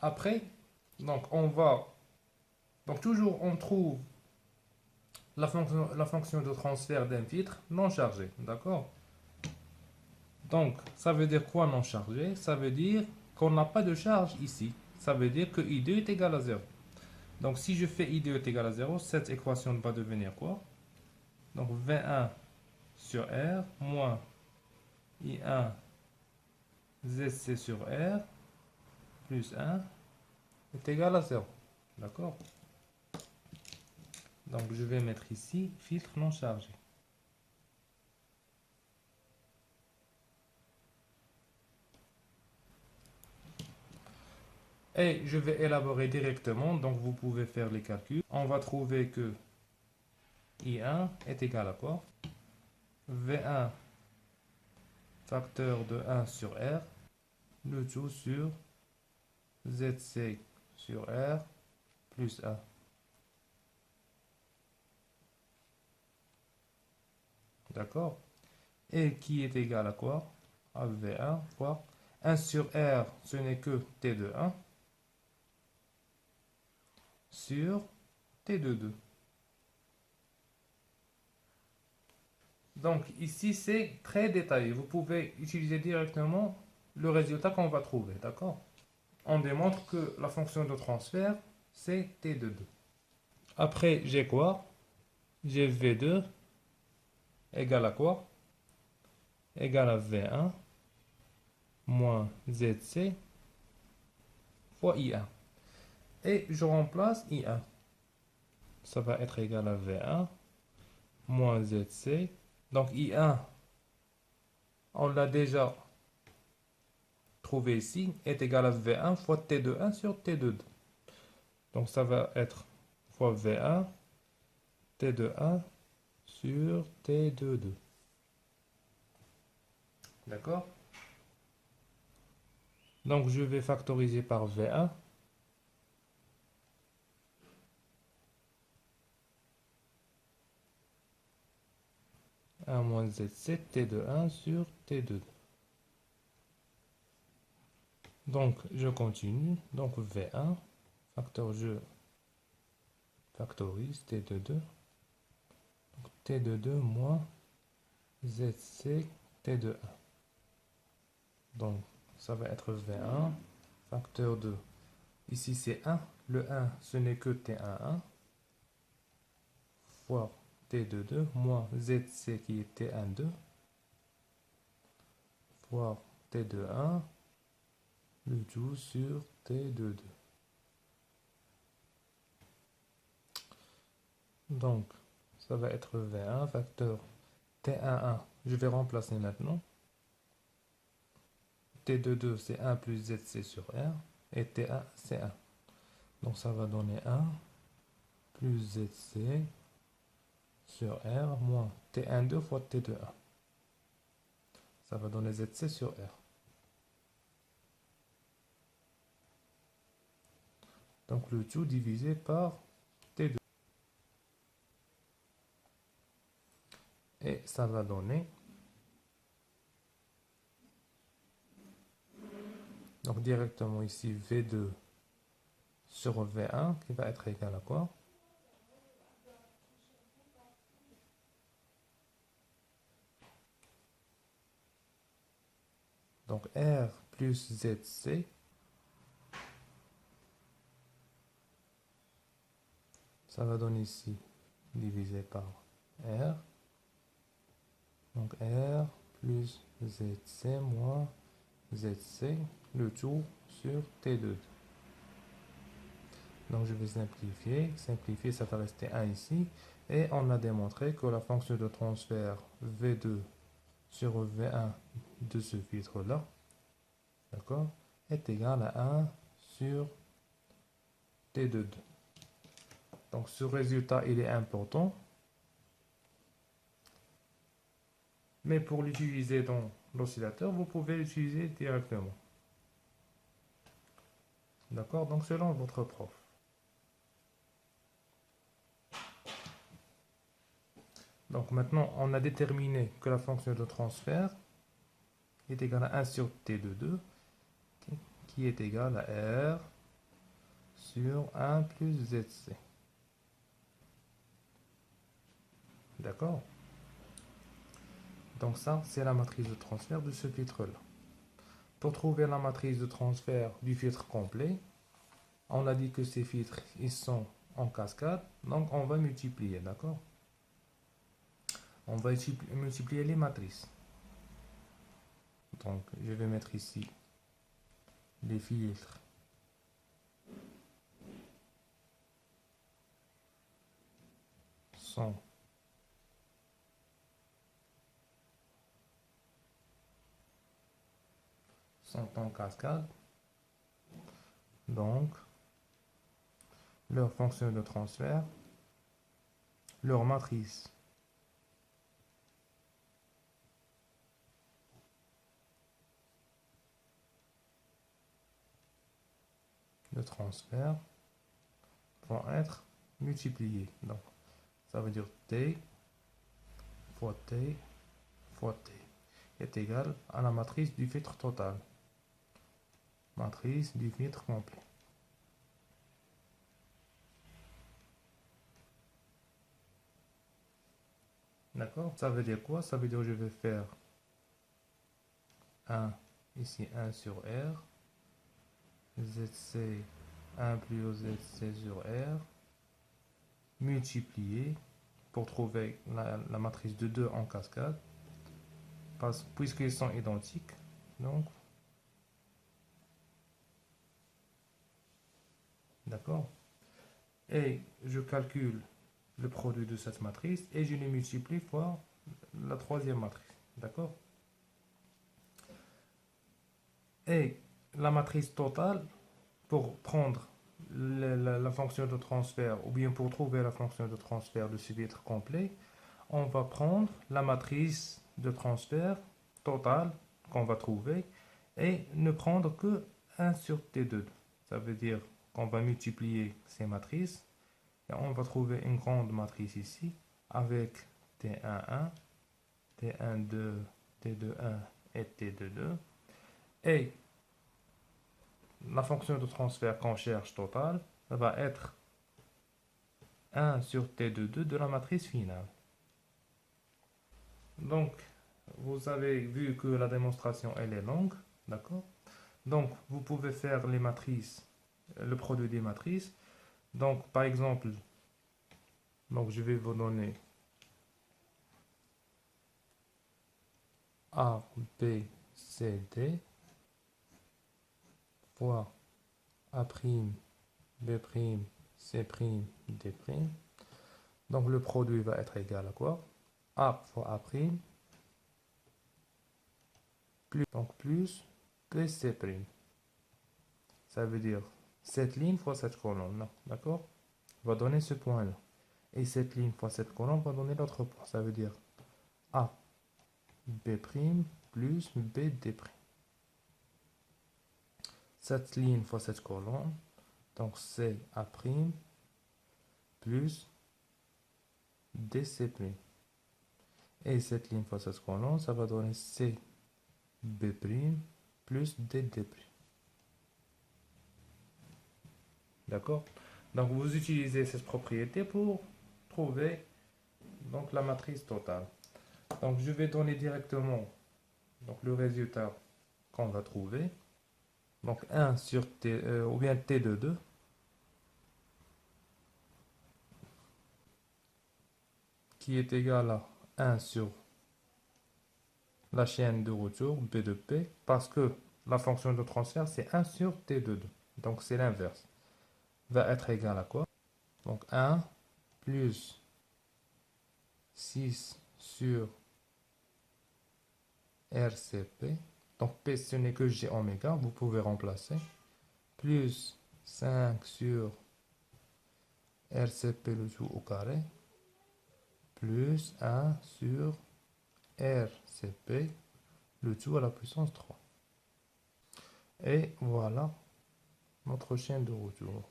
Après, donc on va, donc toujours on trouve la fonction de transfert d'un filtre non chargé, d'accord? Donc ça veut dire quoi non chargé? Ça veut dire qu'on n'a pas de charge ici. Ça veut dire que I2 est égal à zéro. Donc si je fais I2 est égal à zéro, cette équation va devenir quoi? Donc V1 sur R moins I1 ZC sur R plus 1 est égal à zéro. D'accord? Donc je vais mettre ici filtre non chargé. Et je vais élaborer directement, donc vous pouvez faire les calculs. On va trouver que I1 est égal à quoi? V1 facteur de 1 sur R, le tout sur ZC sur R plus 1. D'accord? Et qui est égal à quoi? À V1 fois 1 sur R, ce n'est que T de 1 sur T de 2. Donc ici, c'est très détaillé. Vous pouvez utiliser directement le résultat qu'on va trouver. D'accord? On démontre que la fonction de transfert, c'est T de 2. Après, j'ai quoi? J'ai V2 égale à quoi? Égale à V1 moins ZC fois I1. Et je remplace I1. Ça va être égal à V1 moins ZC. Donc I1, on l'a déjà trouvé ici, est égal à V1 fois T de 1 sur T de 2. Donc ça va être fois V1 T de 1 sur T de 2. D'accord? Donc je vais factoriser par V1. Un moins Z7 T de 1 sur T de 2. Donc je continue. Donc V1, je factorise T de 2. Donc T de 2 moins ZC T de 1. Donc ça va être V1 facteur de, ici c'est 1, le 1 ce n'est que T11 fois T de 2 moins ZC qui est T12 fois T de 1 le tout sur T de 2. Donc ça va être V1 facteur T11, je vais remplacer maintenant. T de 2 c'est 1 plus ZC sur R et T1 c'est 1. Donc ça va donner 1 plus ZC sur R moins T12 fois T de 1. Ça va donner ZC sur R. Donc le tout divisé par T2. Et ça va donner, donc directement ici, V2 sur V1 qui va être égal à quoi? Donc R plus ZC, ça va donner ici, divisé par R. Donc R plus ZC moins ZC, le tout sur T2. Donc je vais simplifier. Simplifier, ça va rester 1 ici. Et on a démontré que la fonction de transfert V2 sur V1 de ce filtre-là, d'accord, est égale à 1 sur T de 2. Donc ce résultat, il est important. Mais pour l'utiliser dans l'oscillateur, vous pouvez l'utiliser directement. D'accord? Donc selon votre prof. Donc maintenant, on a déterminé que la fonction de transfert est égale à 1 sur T de 2, qui est égale à R sur 1 plus ZC. D'accord? Donc ça, c'est la matrice de transfert de ce filtre-là. Pour trouver la matrice de transfert du filtre complet, on a dit que ces filtres, ils sont en cascade, donc on va multiplier, d'accord? On va multiplier les matrices. Donc, je vais mettre ici les filtres sont en cascade. Donc, leur fonction de transfert, leur matrice de transfert vont être multipliées. Donc, ça veut dire T fois T fois T est égal à la matrice du filtre total. Matrice du filtre complet. D'accord? Ça veut dire quoi? Ça veut dire que je vais faire 1, ici 1 sur R, ZC 1 plus ZC sur R, multiplié pour trouver la matrice de 2 en cascade, puisqu'ils sont identiques. Donc, d'accord? Et je calcule le produit de cette matrice et je les multiplie fois la troisième matrice. D'accord? Et la matrice totale, pour prendre la fonction de transfert, ou bien pour trouver la fonction de transfert de ce filtre complet, on va prendre la matrice de transfert totale qu'on va trouver et ne prendre que 1 sur T2. Ça veut dire qu'on va multiplier ces matrices et on va trouver une grande matrice ici avec T11, T12, T21 et T22. Et la fonction de transfert qu'on cherche totale va être 1 sur T22 de la matrice finale. Donc, vous avez vu que la démonstration elle est longue, d'accord? Donc, vous pouvez faire les matrices, le produit des matrices. Donc, par exemple, donc je vais vous donner A, B, C, D fois A', B', C', D'. Donc, le produit va être égal à quoi? A fois A', plus BC'. Ça veut dire cette ligne fois cette colonne, d'accord? Va donner ce point-là. Et cette ligne fois cette colonne va donner l'autre point. Ça veut dire A, B' plus BD'. Cette ligne fois cette colonne, donc c'est A' plus DC'. Et cette ligne fois cette colonne, ça va donner C, B' plus DD'. D'accord? Donc vous utilisez cette propriété pour trouver donc la matrice totale. Donc je vais donner directement donc, le résultat qu'on va trouver. Donc 1 sur T, ou bien T de 2 qui est égal à 1 sur la chaîne de retour B de P parce que la fonction de transfert c'est 1 sur T de 2. Donc c'est l'inverse. Va être égal à quoi? Donc 1 plus 6 sur RCP. Donc P ce n'est que G oméga, vous pouvez remplacer. Plus 5 sur RCP le tout au carré. Plus 1 sur RCP le tout à la puissance 3. Et voilà notre chaîne de retour.